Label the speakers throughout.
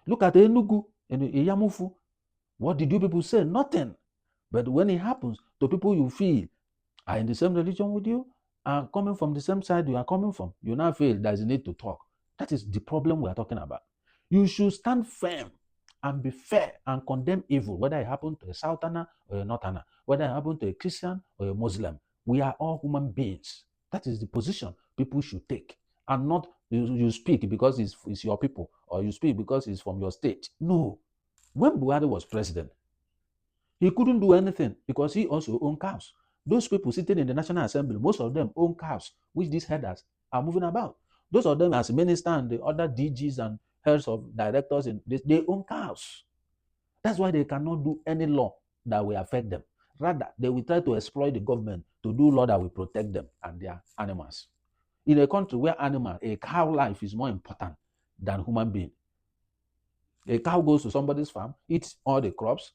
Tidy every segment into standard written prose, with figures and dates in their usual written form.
Speaker 1: Look at Enugu and Iyamufu. What did you people say? Nothing. But when it happens to people you feel are in the same religion with you, are coming from the same side you are coming from, you now feel there's a need to talk. That is the problem we are talking about. You should stand firm and be fair and condemn evil, whether it happened to a Southerner or a Northerner, whether it happened to a Christian or a Muslim. We are all human beings. That is the position people should take. And not you speak because it's your people, or you speak because it's from your state. No. When Buhari was president, he couldn't do anything because he also owned cows. Those people sitting in the National Assembly, most of them own cows, which these headers are moving about. Those of them as minister and the other DGs and heads of directors, they own cows. That's why they cannot do any law that will affect them. Rather, they will try to exploit the government to do law that will protect them and their animals. In a country where a cow life is more important than human being, a cow goes to somebody's farm, eats all the crops,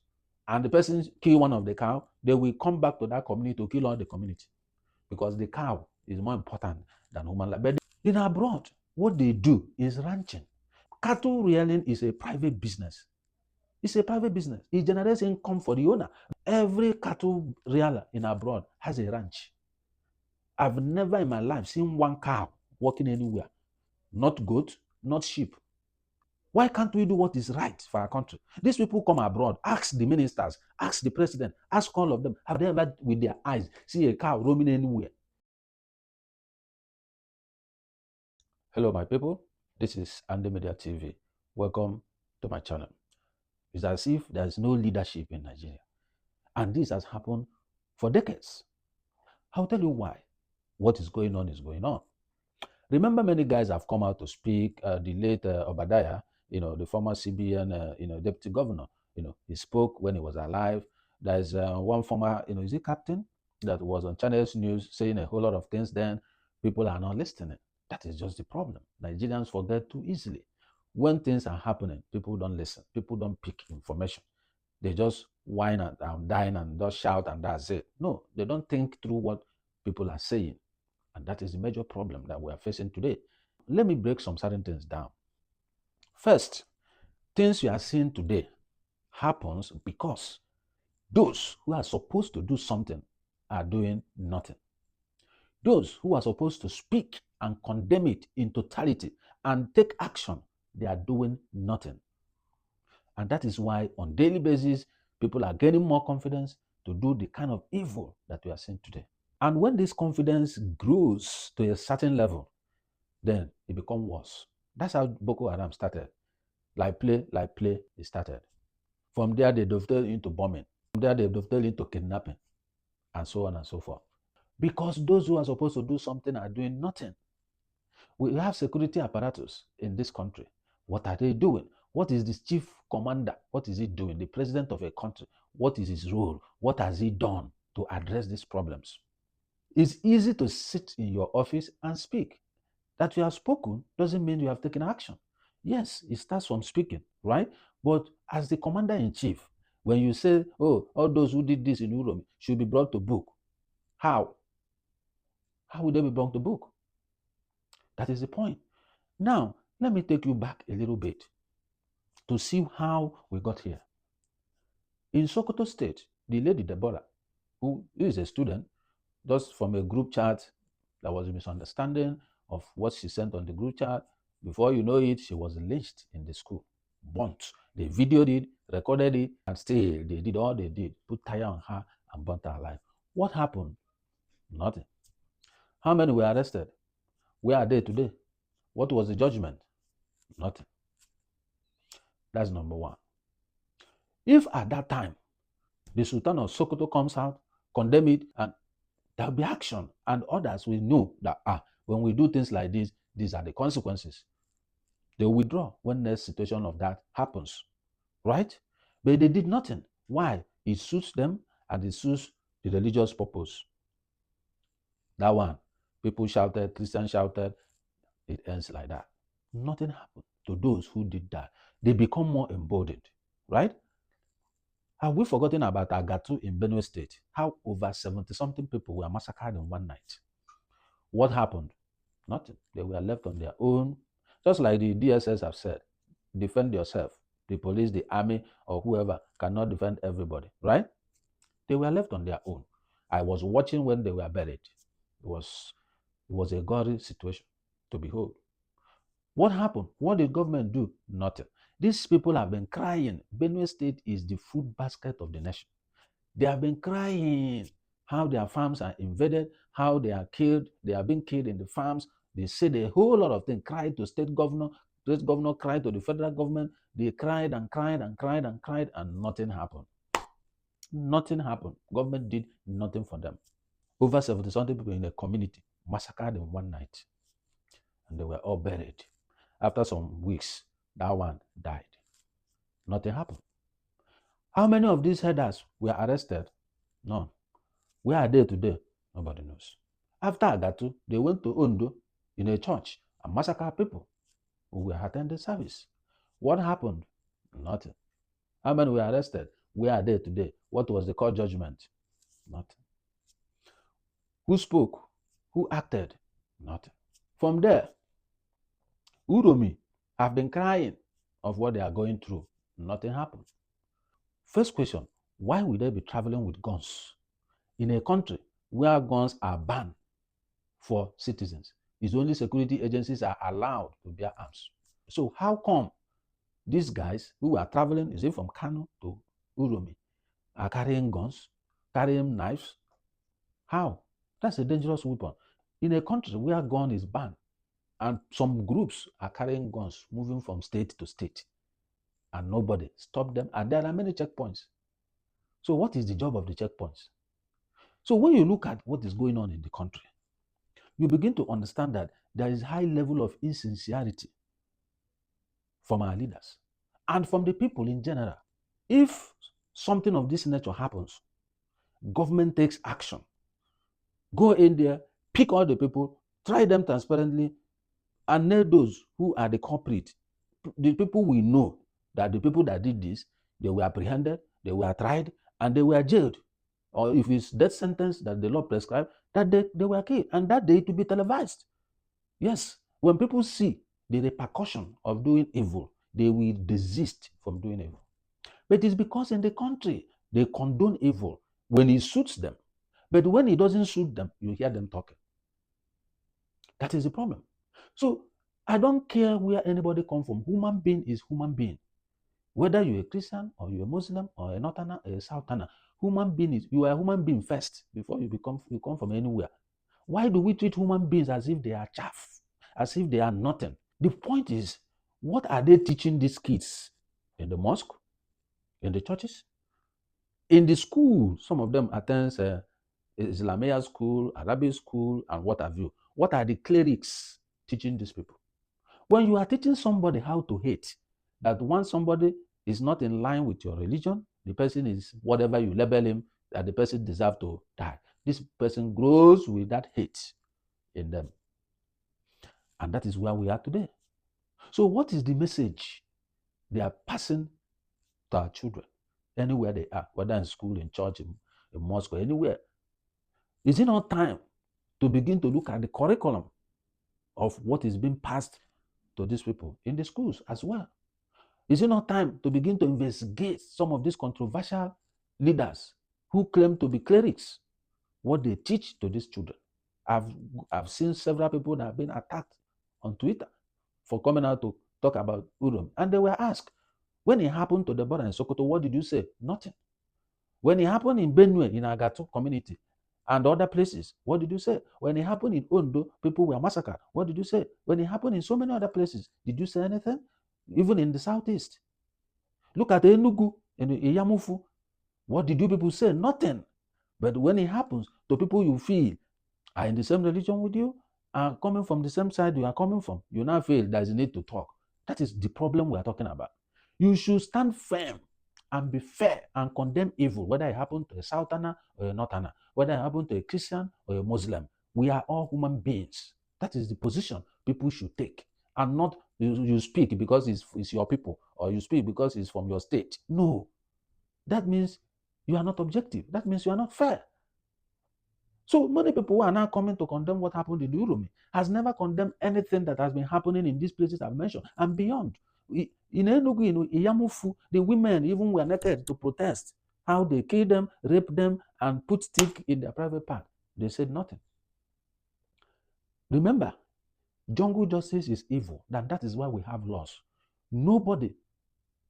Speaker 1: and the person kill one of the cow, they will come back to that community to kill all the community because the cow is more important than human life. But in abroad, what they do is ranching. Cattle rearing is a private business. It's a private business. It generates income for the owner. Every cattle rearer in abroad has a ranch. I've never in my life seen one cow walking anywhere. Not goat, not sheep. Why can't we do what is right for our country? These people come abroad, ask the ministers, ask the president, ask all of them. Have they ever, with their eyes, see a cow roaming anywhere? Hello, my people. This is Andy Media TV. Welcome to my channel. It's as if there is no leadership in Nigeria. And this has happened for decades. I'll tell you why. What is going on is going on. Remember, many guys have come out to speak. The late Obadiah, the former CBN, deputy governor, he spoke when he was alive. There's one former, is he captain, that was on Channels News saying a whole lot of things. Then people are not listening. That is just the problem. Nigerians forget too easily. When things are happening, people don't listen. People don't pick information. They just whine and dine and just shout and that's it. No, they don't think through what people are saying. And that is the major problem that we are facing today. Let me break some certain things down. First, things you are seeing today happens because those who are supposed to do something are doing nothing. Those who are supposed to speak and condemn it in totality and take action, they are doing nothing. And that is why on a daily basis, people are gaining more confidence to do the kind of evil that we are seeing today. And when this confidence grows to a certain level, then it becomes worse. That's how Boko Haram started. Like play, it started. From there, they dovetailed into bombing. From there, they dovetailed into kidnapping, and so on and so forth. Because those who are supposed to do something are doing nothing. We have security apparatus in this country. What are they doing? What is this chief commander? What is he doing? The president of a country. What is his role? What has he done to address these problems? It's easy to sit in your office and speak. That you have spoken doesn't mean you have taken action. Yes, it starts from speaking, right? But as the commander-in-chief, when you say, oh, all those who did this in Uromi should be brought to book, how? How would they be brought to book? That is the point. Now, let me take you back a little bit to see how we got here. In Sokoto State, the lady Deborah, who is a student, just from a group chat, there was a misunderstanding of what she sent on the group chat. Before you know it, she was lynched in the school, burnt. They videoed it, recorded it, and still they did all they did, put tire on her and burnt her alive. What happened? Nothing. How many were arrested? Where are they today? What was the judgment? Nothing. That's number one. If at that time the Sultan of Sokoto comes out, condemn it, and there'll be action, and others will know that when we do things like this, these are the consequences. They will withdraw when the situation of that happens, right? But they did nothing. Why? It suits them and it suits the religious purpose. That one, people shouted, Christians shouted, it ends like that. Nothing happened to those who did that. They become more emboldened, right? Have we forgotten about Agatu in Benue State? How over 70-something people were massacred in one night. What happened? Nothing. They were left on their own. Just like the DSS have said, defend yourself. The police, the army, or whoever cannot defend everybody, right? They were left on their own. I was watching when they were buried. It was a gory situation to behold. What happened? What did government do? Nothing. These people have been crying. Benue State is the food basket of the nation. They have been crying how their farms are invaded, how they are killed, they are being killed in the farms. They said a whole lot of things, cried to state governor cried to the federal government. They cried and cried and cried and cried, and nothing happened. Nothing happened. Government did nothing for them. Over 70 something people in the community massacred in one night, and they were all buried. After some weeks, that one died. Nothing happened. How many of these headers were arrested? None. Where are they today? Nobody knows. After Agatu, they went to Ondo in a church and massacred people who were attending service. What happened? Nothing. How many were arrested? Where are they today? What was the court judgment? Nothing. Who spoke? Who acted? Nothing. From there, Uromi have been crying of what they are going through. Nothing happened. First question, why would they be traveling with guns in a country where guns are banned for citizens? It's only security agencies are allowed to bear arms. So how come these guys who are traveling, is it from Kano to Uromi, are carrying guns, carrying knives? How? That's a dangerous weapon. In a country where gun is banned, and some groups are carrying guns, moving from state to state, and nobody stopped them, and there are many checkpoints. So what is the job of the checkpoints? So when you look at what is going on in the country, you begin to understand that there is high level of insincerity from our leaders and from the people in general. If something of this nature happens, government takes action. Go in there, pick all the people, try them transparently, and nail those who are the culprit. The people we know that the people that did this, they were apprehended, they were tried, and they were jailed. Or if it's death sentence that the law prescribed, that they were killed, and that day to be televised. Yes, when people see the repercussion of doing evil, they will desist from doing evil. But it's because in the country, they condone evil when it suits them. But when it doesn't suit them, you hear them talking. That is the problem. So I don't care where anybody comes from. Human being is human being. Whether you're a Christian or you're a Muslim or a Northerner or a Southerner, human being is, you are a human being first before you come from anywhere. Why do we treat human beings as if they are chaff, as if they are nothing? The point is, what are they teaching these kids in the mosque, in the churches, in the school? Some of them attend Islamia school, Arabic school, and what have you. What are the clerics teaching these people? When you are teaching somebody how to hate, that once somebody is not in line with your religion, the person is whatever you label him, that the person deserves to die. This person grows with that hate in them. And that is where we are today. So what is the message they are passing to our children, anywhere they are, whether in school, in church, in mosque, or anywhere? Is it not time to begin to look at the curriculum of what is being passed to these people in the schools as well? Is it not time to begin to investigate some of these controversial leaders who claim to be clerics, what they teach to these children? I've seen several people that have been attacked on Twitter for coming out to talk about Urum, and they were asked, when it happened to the border in Sokoto, what did you say? Nothing. When it happened in Benue, in Agatu community, and other places, what did you say? When it happened in Ondo, people were massacred. What did you say? When it happened in so many other places, did you say anything? Even in the southeast. Look at Enugu and Iyamufu. What did you people say? Nothing. But when it happens to people you feel are in the same religion with you, are coming from the same side you are coming from, you now feel there's a need to talk. That is the problem we are talking about. You should stand firm and be fair and condemn evil, whether it happened to a Southerner or a Northerner, whether it happened to a Christian or a Muslim. We are all human beings. That is the position people should take, and not you speak because it's your people, or you speak because it's from your state. No, that means you are not objective. That means you are not fair. So many people who are now coming to condemn what happened in Uromi has never condemned anything that has been happening in these places I've mentioned and beyond. In Enugu, in Iyamufu, the women even were naked to protest how they kill them, rape them, and put stick in their private part. They said nothing. Remember, jungle justice is evil. That is why we have laws. Nobody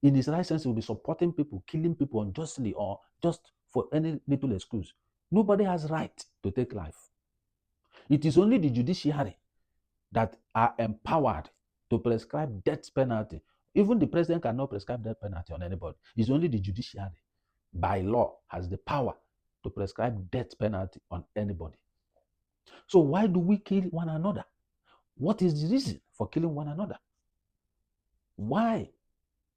Speaker 1: in his right sense will be supporting people, killing people unjustly or just for any little excuse. Nobody has right to take life. It is only the judiciary that are empowered to prescribe death penalty. Even the president cannot prescribe death penalty on anybody. It's only the judiciary, by law, has the power to prescribe death penalty on anybody. So why do we kill one another? What is the reason for killing one another? Why?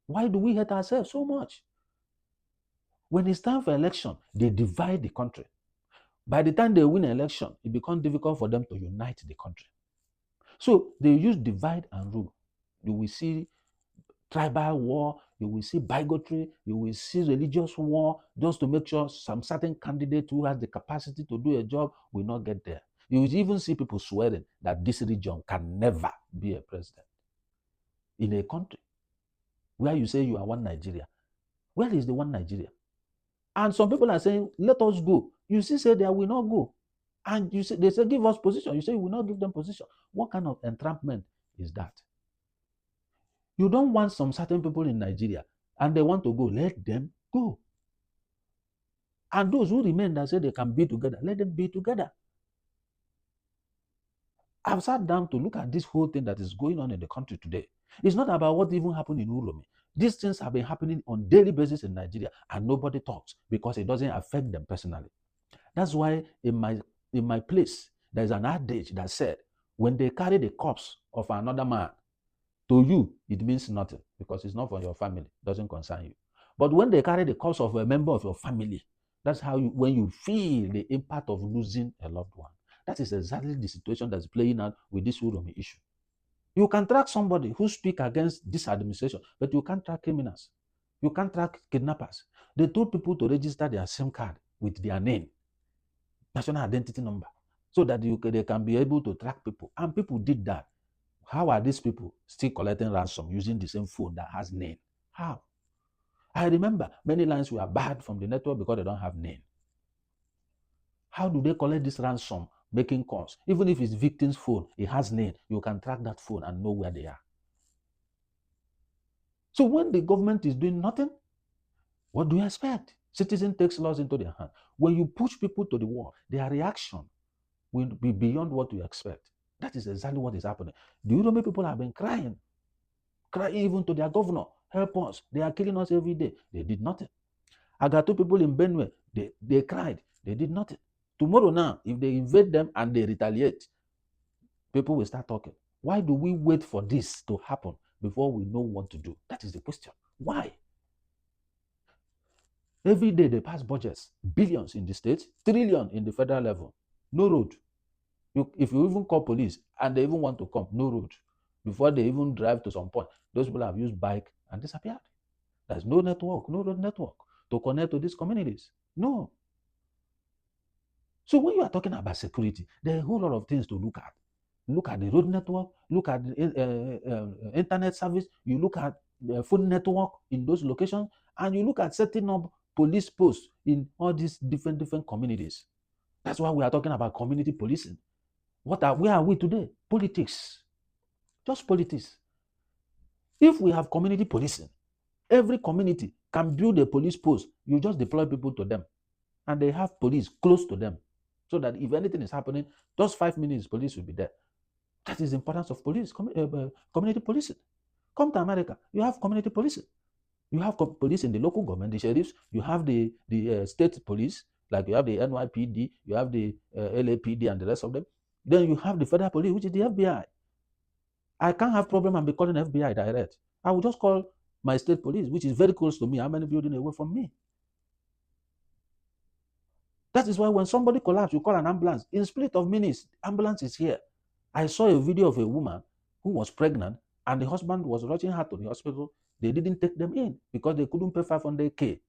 Speaker 1: Why do we hate ourselves so much? When it's time for election, they divide the country. By the time they win an election, it becomes difficult for them to unite the country. So they use divide and rule. You will see tribal war, you will see bigotry, you will see religious war, just to make sure some certain candidate who has the capacity to do a job will not get there. You will even see people swearing that this region can never be a president. In a country where you say you are one Nigeria, where is the one Nigeria? And some people are saying, let us go. You see, say they will not go. And you say, they say, give us position. You say, you will not give them position. What kind of entrapment is that? You don't want some certain people in Nigeria and they want to go. Let them go. And those who remain that say they can be together, let them be together. I've sat down to look at this whole thing that is going on in the country today. It's not about what even happened in Uromi. These things have been happening on a daily basis in Nigeria and nobody talks because it doesn't affect them personally. That's why in my place, there's an adage that said, when they carry the corpse of another man, to you, it means nothing because it's not for your family, it doesn't concern you. But when they carry the corpse of a member of your family, that's how when you feel the impact of losing a loved one. That is exactly the situation that's playing out with this Uromi issue. You can track somebody who speaks against this administration, but you can't track criminals. You can't track kidnappers. They told people to register their SIM card with their name, national identity number, so that they can be able to track people. And people did that. How are these people still collecting ransom using the same phone that has name? How? I remember many lines were barred from the network because they don't have name. How do they collect this ransom making calls? Even if it's victim's phone, it has name, you can track that phone and know where they are. So when the government is doing nothing, what do you expect? Citizen takes laws into their hand. When you push people to the wall, their reaction will be beyond what you expect. That is exactly what is happening. The Uromi people have been crying even to their governor, help us. They are killing us every day. They did nothing. I got two people in Benue, they cried. They did nothing. Tomorrow now, if they invade them and they retaliate, people will start talking. Why do we wait for this to happen before we know what to do? That is the question. Why? Every day they pass budgets, billions in the state, trillion in the federal level. No road. If you even call police and they even want to come, no road. Before they even drive to some point, those people have used bike and disappeared. There's no network, no road network to connect to these communities. No. So when you are talking about security, there are a whole lot of things to look at. Look at the road network, look at the internet service, you look at the phone network in those locations, and you look at setting up police posts in all these different communities. That's why we are talking about community policing. Where are we today? Politics. Just politics. If we have community policing, every community can build a police post. You just deploy people to them, and they have police close to them, so that if anything is happening, just 5 minutes, police will be there. That is the importance of police, community policing. Come to America, you have community policing. You have police in the local government, the sheriffs. You have the state police, like you have the NYPD, you have the LAPD, and the rest of them. Then you have the federal police, which is the FBI. I can't have problem and be calling FBI direct. I will just call my state police, which is very close to me, how many buildings away from me. That is why when somebody collapses, you call an ambulance. In split of minutes, ambulance is here. I saw a video of a woman who was pregnant and the husband was rushing her to the hospital. They didn't take them in because they couldn't pay 500K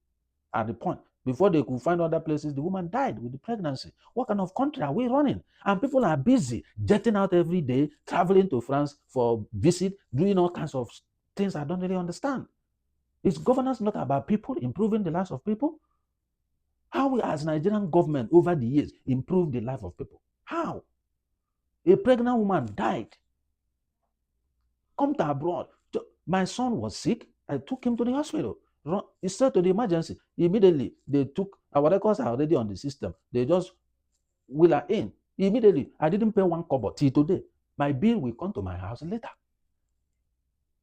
Speaker 1: at the point. Before they could find other places, the woman died with the pregnancy. What kind of country are we running? And people are busy jetting out every day, traveling to France for visit, doing all kinds of things I don't really understand. Is governance not about people, improving the lives of people? How we as Nigerian government over the years improve the life of people? How? A pregnant woman died. Come to abroad. My son was sick. I took him to the hospital. He said to the emergency. Immediately, they took our records are already on the system. They just wheel her in. Immediately, I didn't pay one kobo till today. My bill will come to my house later.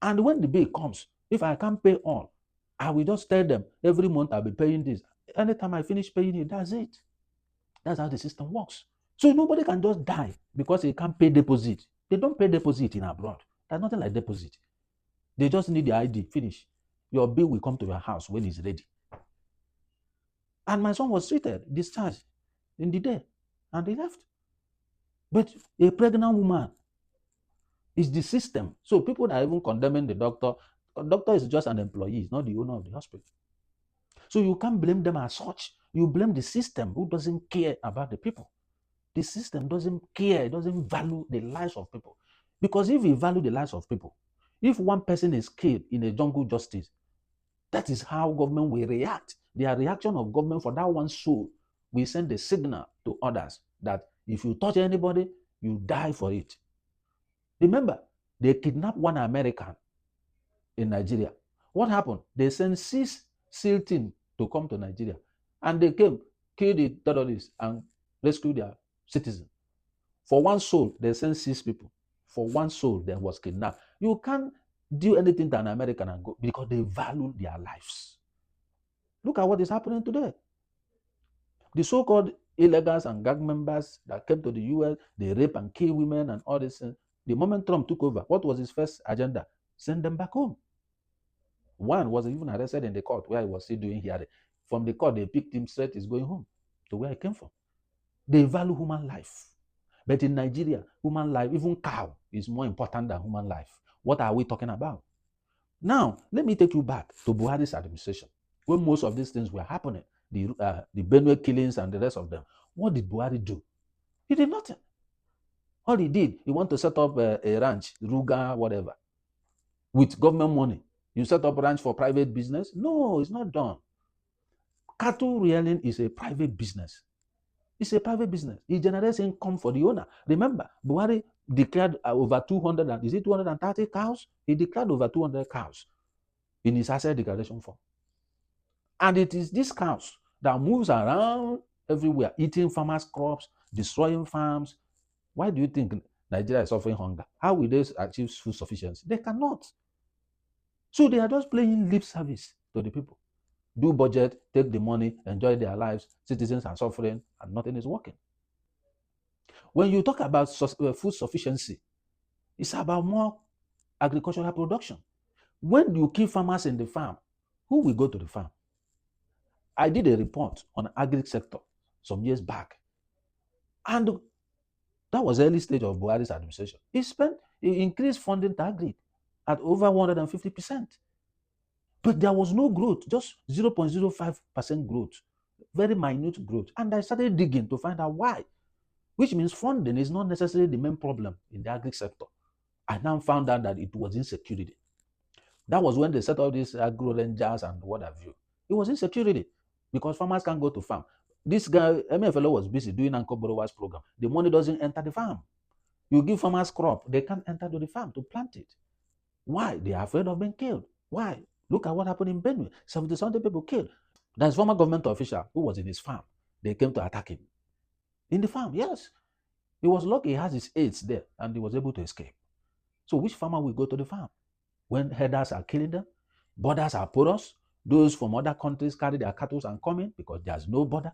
Speaker 1: And when the bill comes, if I can't pay all, I will just tell them every month I'll be paying this. Anytime I finish paying it, that's it. That's how the system works. So nobody can just die because they can't pay deposit. They don't pay deposit in abroad. There's nothing like deposit. They just need the ID. Finish. Your bill will come to your house when it's ready. And my son was treated, discharged in the day, and he left. But a pregnant woman is the system. So people are even condemning the doctor. The doctor is just an employee, he's not the owner of the hospital. So you can't blame them as such. You blame the system who doesn't care about the people. The system doesn't care, it doesn't value the lives of people. Because if you value the lives of people, if one person is killed in a jungle justice, that is how government will react. Their reaction of government for that one soul will send a signal to others that if you touch anybody, you die for it. Remember, they kidnapped one American in Nigeria. What happened? They sent 6 SEAL teams to come to Nigeria. And they came, killed the terrorists, and rescued their citizens. For one soul, they sent 6 people. For one soul that was kidnapped. You can't do anything to an American and go because they value their lives. Look at what is happening today. The so-called illegals and gang members that came to the US, they rape and kill women and all this. The moment Trump took over, what was his first agenda? Send them back home. One was even arrested in the court where he was still doing hearing. From the court, they picked him straight, he's going home to where he came from. They value human life. But in Nigeria, human life, even cow, is more important than human life. What are we talking about? Now, let me take you back to Buhari's administration, when most of these things were happening, the Benue killings and the rest of them. What did Buhari do? He did nothing. All he did, he wanted to set up a ranch, Ruga, whatever, with government money. You set up a ranch for private business? No, it's not done. Cattle rearing is a private business. It's a private business. It generates income for the owner. Remember, Buhari declared over 200, is it 230 cows? He declared over 200 cows in his asset declaration form. And it is these cows that moves around everywhere, eating farmers' crops, destroying farms. Why do you think Nigeria is suffering hunger? How will they achieve food sufficiency? They cannot. So they are just playing lip service to the people. Do budget, take the money, enjoy their lives. Citizens are suffering and nothing is working. When you talk about food sufficiency, it's about more agricultural production. When you keep farmers in the farm, who will go to the farm? I did a report on the agri sector some years back. And that was early stage of Buhari's administration. He increased funding to agri at over 150%. But there was no growth, just 0.05% growth, very minute growth. And I started digging to find out why, which means funding is not necessarily the main problem in the agri sector. I now found out that it was insecurity. That was when they set up these agro rangers and what have you. It was insecurity because farmers can't go to farm. This guy, MFLO, was busy doing Uncle Borrower's program. The money doesn't enter the farm. You give farmers crop, they can't enter to the farm to plant it. Why? They are afraid of being killed. Why? Look at what happened in Benue. 70 people killed. There's former government official who was in his farm. They came to attack him. In the farm, yes. He was lucky he has his aides there and he was able to escape. So which farmer will go to the farm? When herders are killing them, borders are porous, those from other countries carry their cattle and come in because there's no border.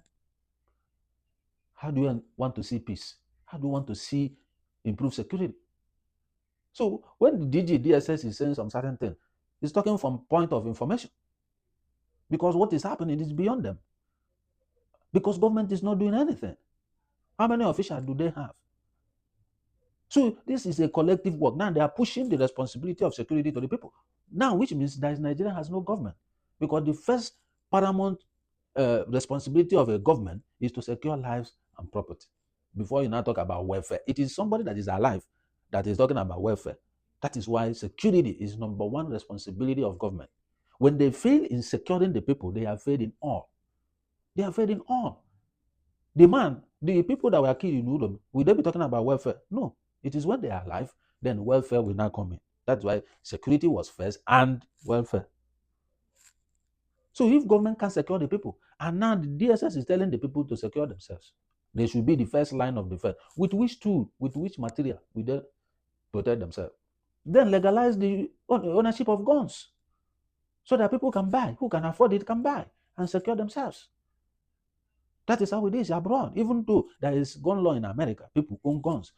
Speaker 1: How do you want to see peace? How do you want to see improved security? So when the DG, DSS is saying some certain thing, he's talking from point of information. Because what is happening is beyond them. Because government is not doing anything. How many officials do they have? So this is a collective work. Now they are pushing the responsibility of security to the people. Now, which means that Nigeria has no government. Because the first paramount responsibility of a government is to secure lives and property. Before you now talk about welfare, it is somebody that is alive that is talking about welfare. That is why security is number one responsibility of government. When they fail in securing the people, they have failed in all. They have failed in all. The people that were killed in Udom, will they be talking about welfare? No. It is when they are alive, then welfare will not come in. That's why security was first and welfare. So if government can secure the people, and now the DSS is telling the people to secure themselves, they should be the first line of defense. With which tool, with which material will they protect themselves? Then legalize the ownership of guns so that people can buy, who can afford it can buy and secure themselves. That is how it is abroad. Even though there is gun law in America, people own guns.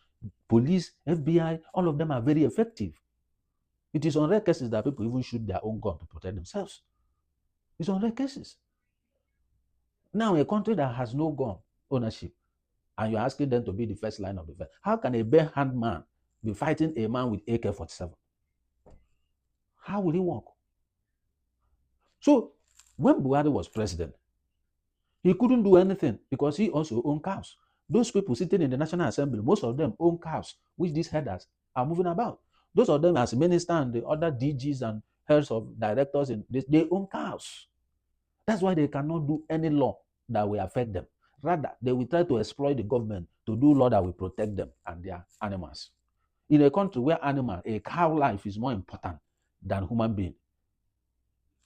Speaker 1: Police, FBI, all of them are very effective. It is on rare cases that people even shoot their own gun to protect themselves. It's on rare cases. Now, a country that has no gun ownership, and you're asking them to be the first line of defense, how can a bare-hand man be fighting a man with AK-47? How will it work? So, when Buhari was president, he couldn't do anything because he also owned cows. Those people sitting in the National Assembly, most of them own cows, which these headers are moving about. Those of them as minister and the other DGs and heads of directors, they own cows. That's why they cannot do any law that will affect them. Rather, they will try to exploit the government to do law that will protect them and their animals. In a country where a cow life is more important than human being.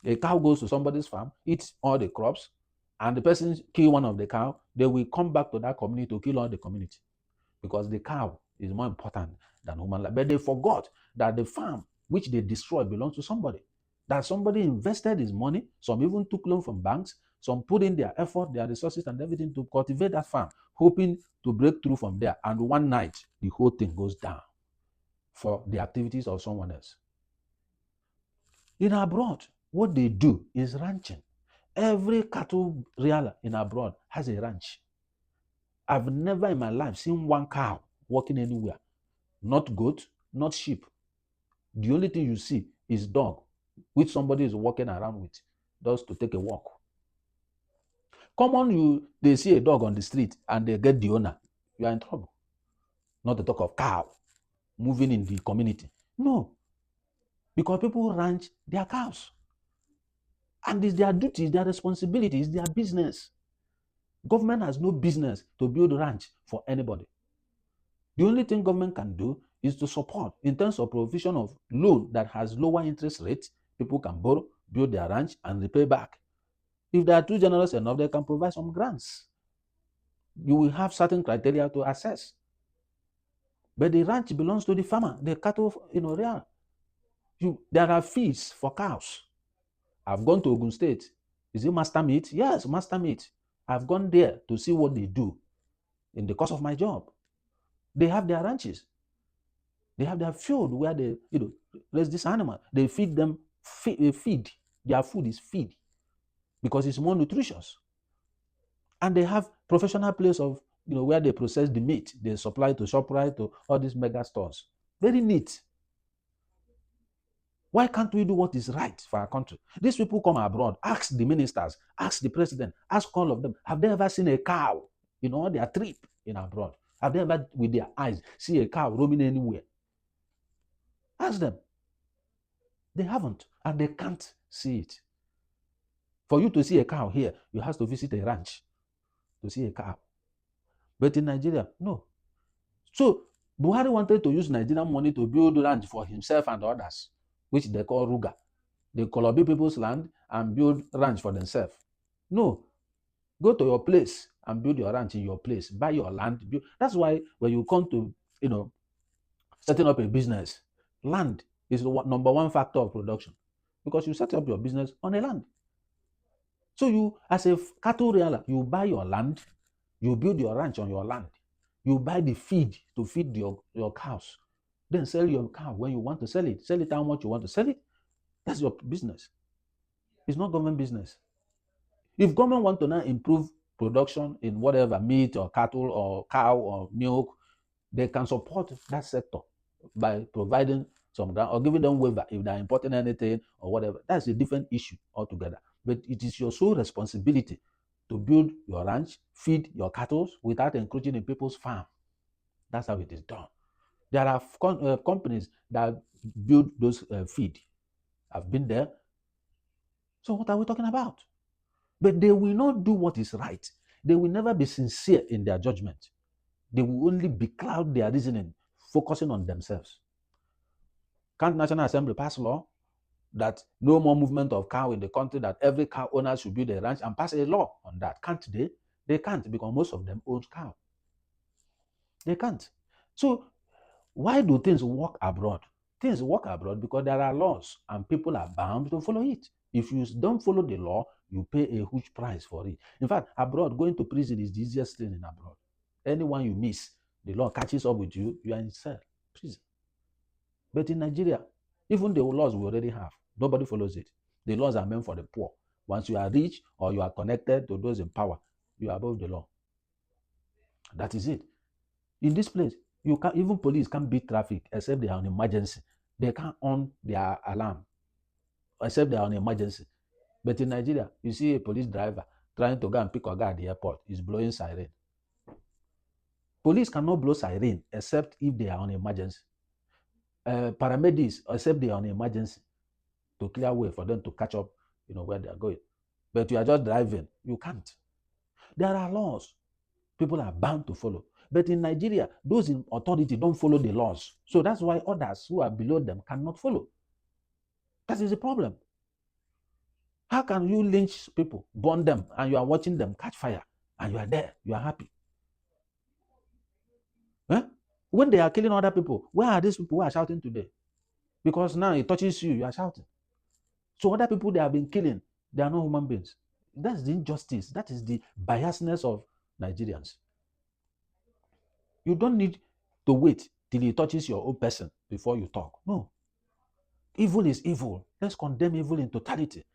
Speaker 1: A cow goes to somebody's farm, eats all the crops, and the person kill one of the cow, they will come back to that community to kill all the community because the cow is more important than human life. But they forgot that the farm which they destroy belongs to somebody. That somebody invested his money, some even took loan from banks, some put in their effort, their resources and everything to cultivate that farm, hoping to break through from there. And one night, the whole thing goes down for the activities of someone else. In abroad, what they do is ranching. Every cattle rearer in abroad has a ranch. I've never in my life seen one cow walking anywhere. Not goat, not sheep. The only thing you see is dog, which somebody is walking around with, just to take a walk. They see a dog on the street and they get the owner. You are in trouble. Not to talk of cow moving in the community. No. Because people ranch their cows. And it's their duty, it's their responsibility, it's their business. Government has no business to build a ranch for anybody. The only thing government can do is to support in terms of provision of loan that has lower interest rates. People can borrow, build their ranch, and repay back. If they are too generous enough, they can provide some grants. You will have certain criteria to assess. But the ranch belongs to the farmer, the cattle, rear. There are fees for cows. I've gone to Ogun State. Is it master meat? Yes, master meat. I've gone there to see what they do in the course of my job. They have their ranches. They have their field where they, raise this animal. They feed them, feed. Their food is feed because it's more nutritious. And they have professional place of, where they process the meat. They supply to ShopRite, to all these mega stores. Very neat. Why can't we do what is right for our country? These people come abroad, ask the ministers, ask the president, ask all of them, have they ever seen a cow, on their trip in abroad? Have they ever, with their eyes, see a cow roaming anywhere? Ask them. They haven't, and they can't see it. For you to see a cow here, you have to visit a ranch to see a cow. But in Nigeria, no. So Buhari wanted to use Nigerian money to build ranch for himself and others, which they call Ruga. They Kolobi people's land and build ranch for themselves. No. Go to your place and build your ranch in your place. Buy your land. That's why when you come to, setting up a business, land is the number one factor of production because you set up your business on a land. So you, as a cattle rearer, you buy your land, you build your ranch on your land. You buy the feed to feed your cows. Then sell your cow when you want to sell it. Sell it how much you want to sell it. That's your business. It's not government business. If government want to now improve production in whatever, meat or cattle or cow or milk, they can support that sector by providing some grant or giving them waiver if they're importing anything or whatever. That's a different issue altogether. But it is your sole responsibility to build your ranch, feed your cattle without encroaching in people's farm. That's how it is done. There are companies that build those feed. I've been there. So what are we talking about? But they will not do what is right. They will never be sincere in their judgment. They will only becloud their reasoning, focusing on themselves. Can't National Assembly pass law that no more movement of cow in the country, that every cow owner should build a ranch and pass a law on that? Can't they? They can't, because most of them own cow. They can't. So why do things work abroad? Things work abroad because there are laws and people are bound to follow it. If you don't follow the law, you pay a huge price for it. In fact, abroad, going to prison is the easiest thing in abroad. Anyone you miss, the law catches up with you, you are in cell, prison. But in Nigeria, even the laws we already have, nobody follows it. The laws are meant for the poor. Once you are rich or you are connected to those in power, you are above the law. That is it. In this place, you can even police can't beat traffic except they are on emergency. They can't on their alarm except they are on emergency. But in Nigeria, you see a police driver trying to go and pick a guy at the airport, is blowing siren. Police cannot blow siren except if they are on emergency. Paramedics, except they are on emergency, to clear way for them to catch up, where they are going. But you are just driving, you can't. There are laws people are bound to follow. But in Nigeria, those in authority don't follow the laws. So that's why others who are below them cannot follow. That is the problem. How can you lynch people, burn them, and you are watching them catch fire, and you are there, you are happy? When they are killing other people, where are these people who are shouting today? Because now it touches you, you are shouting. So other people they have been killing, they are not human beings. That's the injustice. That is the biasness of Nigerians. You don't need to wait till it touches your own person before you talk. No. Evil is evil. Let's condemn evil in totality.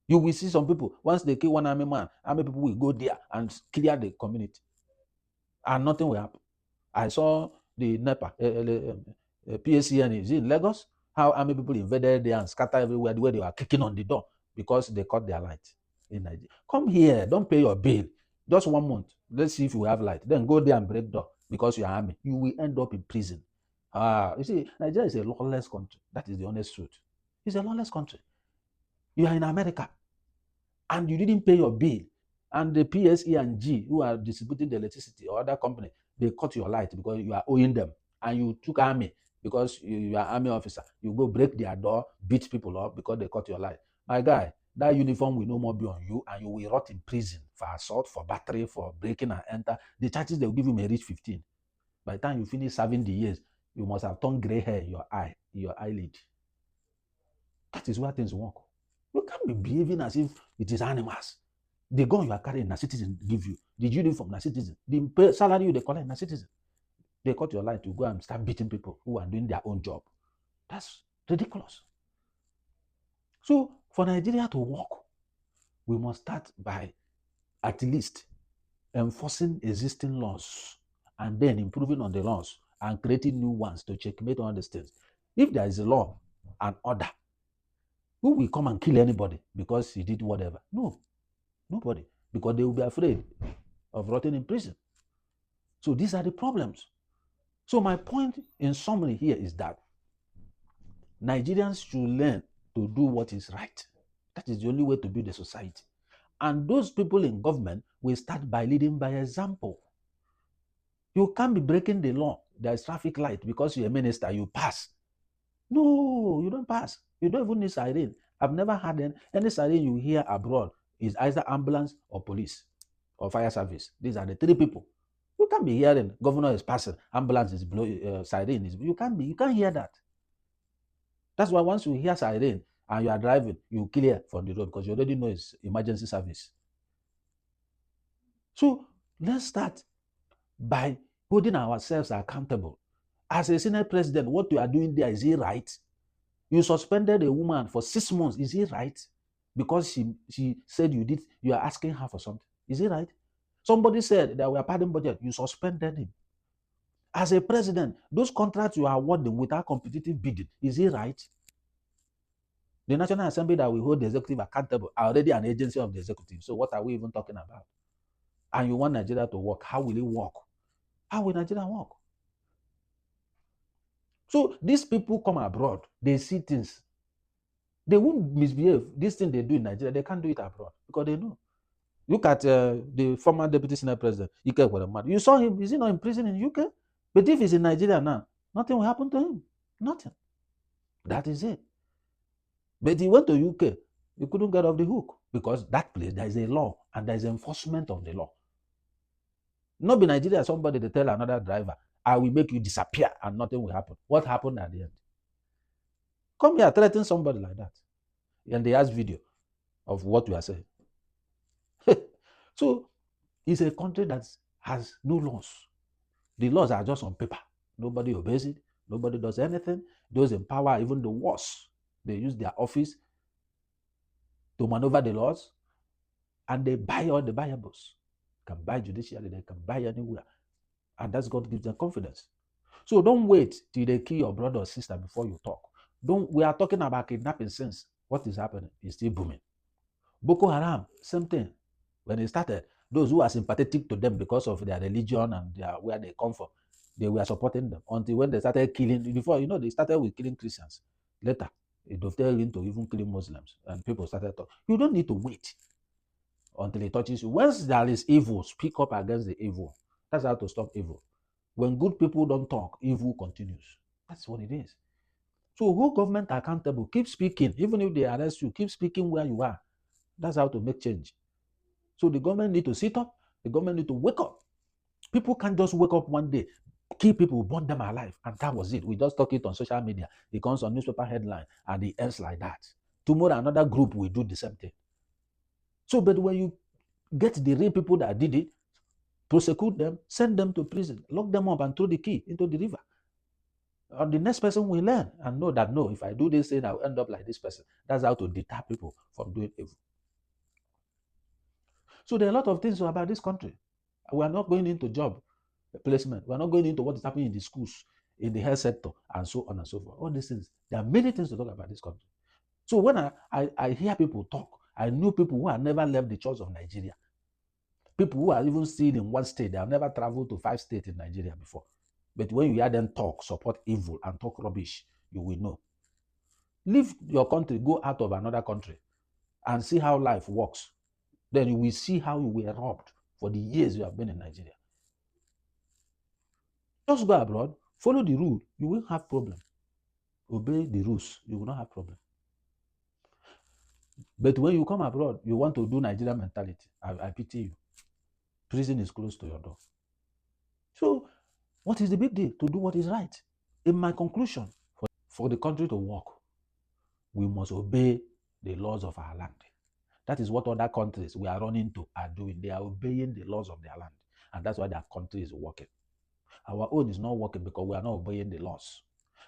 Speaker 1: You will see some people, once they kill one army man, army people will go there and clear the community. And nothing will happen. I saw the NEPA, PACN is in Lagos, how army people invaded there and scattered everywhere, the way they were kicking on the door because they cut their light in Nigeria. Come here, don't pay your bill. Just 1 month. Let's see if you have light. Then go there and break door because you are army. You will end up in prison. You see, Nigeria is a lawless country. That is the honest truth. It's a lawless country. You are in America and you didn't pay your bill. And the PSE&G, who are distributing the electricity, or other company, they cut your light because you are owing them. And you took army because you are army officer. You go break their door, beat people up because they cut your light. My guy, that uniform will no more be on you, and you will rot in prison for assault, for battery, for breaking and enter. The charges they will give you may reach 15. By the time you finish serving the years, you must have turned gray hair in your eyelid. That is where things work. You can't be behaving as if it is animals. The gun you are carrying, a citizen give you. The uniform, a citizen. The salary you they collect, a citizen. They cut your light to go and start beating people who are doing their own job. That's ridiculous. So for Nigeria to work, we must start by at least enforcing existing laws and then improving on the laws and creating new ones to checkmate all these things. If there is a law and order, who will come and kill anybody because he did whatever? No, nobody. Because they will be afraid of rotting in prison. So these are the problems. So my point in summary here is that Nigerians should learn to do what is right. That is the only way to build a society. And those people in government will start by leading by example. You can't be breaking the law. There is traffic light because you're a minister, you pass. No, you don't pass. You don't even need siren. I've never had any siren you hear abroad is either ambulance or police or fire service. These are the three people. You can't be hearing governor is passing, ambulance is blowing, siren is. You can't hear that. That's why once you hear siren and you are driving, you clear from the road because you already know it's emergency service. So let's start by holding ourselves accountable. As a Senate president, what you are doing there, is it right? You suspended a woman for 6 months, is it right? Because she said you are asking her for something. Is it right? Somebody said that we are padding budget, you suspended him. As a president, those contracts you are awarding without competitive bidding, is it right? The National Assembly that will hold the executive accountable are already an agency of the executive. So what are we even talking about? And you want Nigeria to work. How will it work? How will Nigeria work? So these people come abroad, they see things. They won't misbehave. This thing they do in Nigeria, they can't do it abroad because they know. Look at the former deputy senate president, Ike Ekweremadu. You saw him. Is he not in prison in UK? But if he's in Nigeria now, nothing will happen to him. Nothing. That is it. But he went to UK. He couldn't get off the hook because that place, there is a law and there is enforcement of the law. Not be Nigeria, somebody they tell another driver, I will make you disappear and nothing will happen. What happened at the end? Come here, threaten somebody like that. And they ask video of what you are saying. So it's a country that has no laws. The laws are just on paper. Nobody obeys it. Nobody does anything. Those in power, even the worst, they use their office to maneuver the laws, and they buy all the buyables. They can buy judiciary, they can buy anywhere. And that's God gives them confidence. So don't wait till they kill your brother or sister before you talk. We are talking about kidnapping since. What is happening? It's still booming. Boko Haram, same thing. When it started, those who are sympathetic to them because of their religion and where they come from, they were supporting them until when they started killing. Before, they started with killing Christians. Later, it dovetailed into even killing Muslims, and people started talking. You don't need to wait until it touches you. Once there is evil, speak up against the evil. That's how to stop evil. When good people don't talk, evil continues. That's what it is. So hold government accountable. Keep speaking. Even if they arrest you, keep speaking where you are. That's how to make change. So the government need to sit up. The government need to wake up. People can't just wake up one day, kill people, burn them alive, and that was it. We just talk it on social media. It comes on newspaper headline, and it ends like that. Tomorrow, another group will do the same thing. So, but when you get the real people that did it, prosecute them, send them to prison, lock them up, and throw the key into the river. And the next person will learn and know that, no, if I do this thing, I'll end up like this person. That's how to deter people from doing evil. So there are a lot of things about this country. We are not going into job placement. We are not going into what is happening in the schools, in the health sector, and so on and so forth. All these things. There are many things to talk about this country. So when I hear people talk, I know people who have never left the church of Nigeria. People who are even still in one state. They have never traveled to 5 states in Nigeria before. But when you hear them talk, support evil, and talk rubbish, you will know. Leave your country, go out of another country, and see how life works. Then you will see how you were robbed for the years you have been in Nigeria. Just go abroad, follow the rule, you will have problem. Obey the rules, you will not have problem. But when you come abroad, you want to do Nigerian mentality. I pity you. Prison is close to your door. So, what is the big deal? To do what is right. In my conclusion, for the country to work, we must obey the laws of our land. That is what other countries we are running to are doing. They are obeying the laws of their land. And that's why their country is working. Our own is not working because we are not obeying the laws.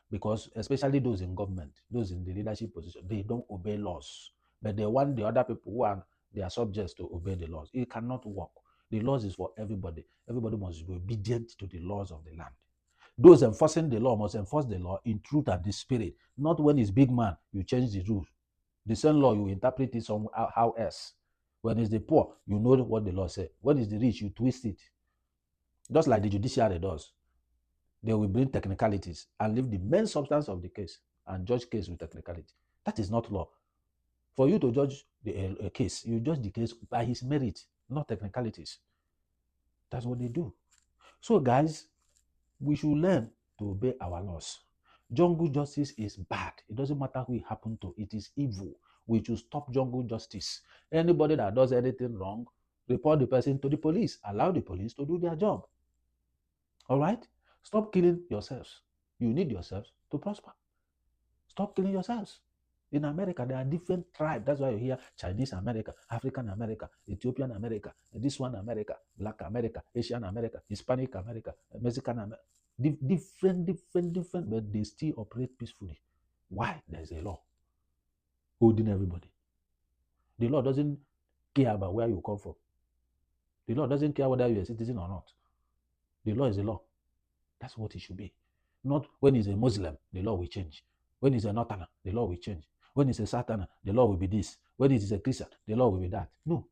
Speaker 1: Because especially those in government, those in the leadership position, they don't obey laws. But they want the other people who are their subjects to obey the laws. It cannot work. The laws is for everybody. Everybody must be obedient to the laws of the land. Those enforcing the law must enforce the law in truth and the spirit. Not when it's big man, you change the rules. The same law, you interpret it somehow else. When it's the poor, you know what the law says. When it's the rich, you twist it. Just like the judiciary does. They will bring technicalities and leave the main substance of the case and judge case with technicality. That is not law. For you to judge a case, you judge the case by his merit, not technicalities. That's what they do. So guys, we should learn to obey our laws. Jungle justice is bad. It doesn't matter who it happened to. It is evil. We should stop jungle justice. Anybody that does anything wrong, report the person to the police. Allow the police to do their job. All right? Stop killing yourselves. You need yourselves to prosper. Stop killing yourselves. In America, there are different tribes. That's why you hear Chinese America, African America, Ethiopian America, this one America, Black America, Asian America, Hispanic America, Mexican America. Different, but they still operate peacefully. Why? There's a law holding everybody. The law doesn't care about where you come from. The law doesn't care whether you're a citizen or not. The law is the law. That's what it should be. Not when he's a Muslim, the law will change. When he's a Northerner, the law will change. When he's a Southerner, the law will be this. When he's a Christian, the law will be that. No,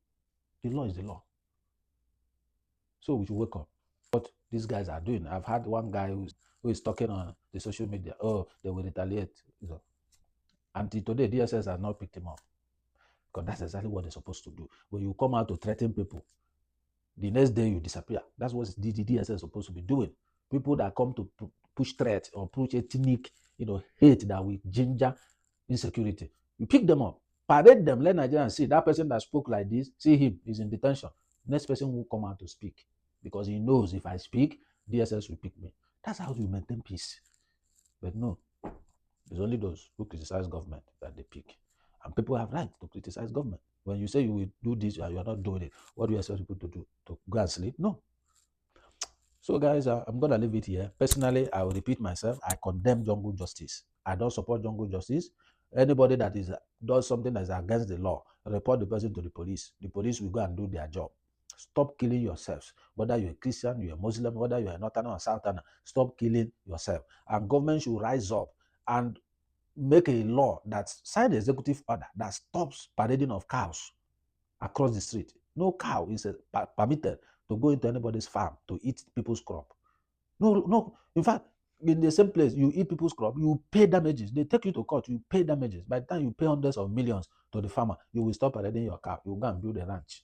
Speaker 1: the law is the law. So we should wake up. But these guys are doing. I've had one guy who is talking on the social media. Oh, they will retaliate. Until today, DSS has not picked him up, because that's exactly what they're supposed to do. When you come out to threaten people, the next day you disappear. That's what the DSS is supposed to be doing. People that come to push threat or push ethnic, hate that will ginger insecurity. You pick them up, parade them, let Nigerians see that person that spoke like this, see him, he's in detention. Next person will come out to speak, because he knows if I speak, DSS will pick me. That's how you maintain peace. But no, it's only those who criticize government that they pick. And people have right to criticize government. When you say you will do this and you are not doing it, what do you expect people to do? To go and sleep? No. So, guys, I'm going to leave it here. Personally, I will repeat myself. I condemn jungle justice. I don't support jungle justice. Anybody that does something that is against the law, report the person to the police. The police will go and do their job. Stop killing yourselves. Whether you're a Christian, you're a Muslim, whether you're a Northerner or Southerner, stop killing yourself. And government should rise up and make a law that sign the executive order that stops parading of cows across the street. No cow is permitted to go into anybody's farm to eat people's crop. No. In fact, in the same place, you eat people's crop, you pay damages. They take you to court, you pay damages. By the time you pay hundreds of millions to the farmer, you will stop parading your cow. You will go and build a ranch.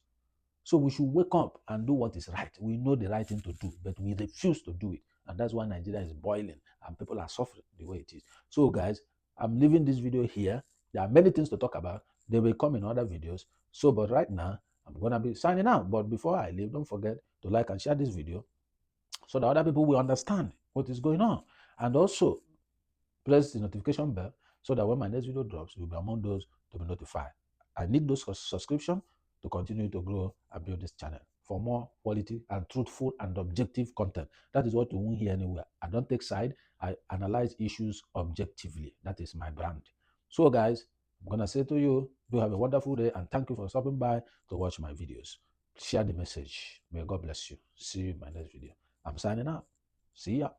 Speaker 1: So we should wake up and do what is right. We know the right thing to do, but we refuse to do it. And that's why Nigeria is boiling and people are suffering the way it is. So, guys, I'm leaving this video here. There are many things to talk about. They will come in other videos. So, but right now, I'm going to be signing out. But before I leave, don't forget to like and share this video so that other people will understand what is going on. And also, press the notification bell so that when my next video drops, you'll be among those to be notified. I need those subscriptions to continue to grow and build this channel for more quality and truthful and objective content. That is what you won't hear anywhere. I don't take side. I analyze issues objectively. That is my brand. So, guys, I'm going to say to you, do have a wonderful day, and thank you for stopping by to watch my videos. Share the message. May God bless you. See you in my next video. I'm signing out. See ya.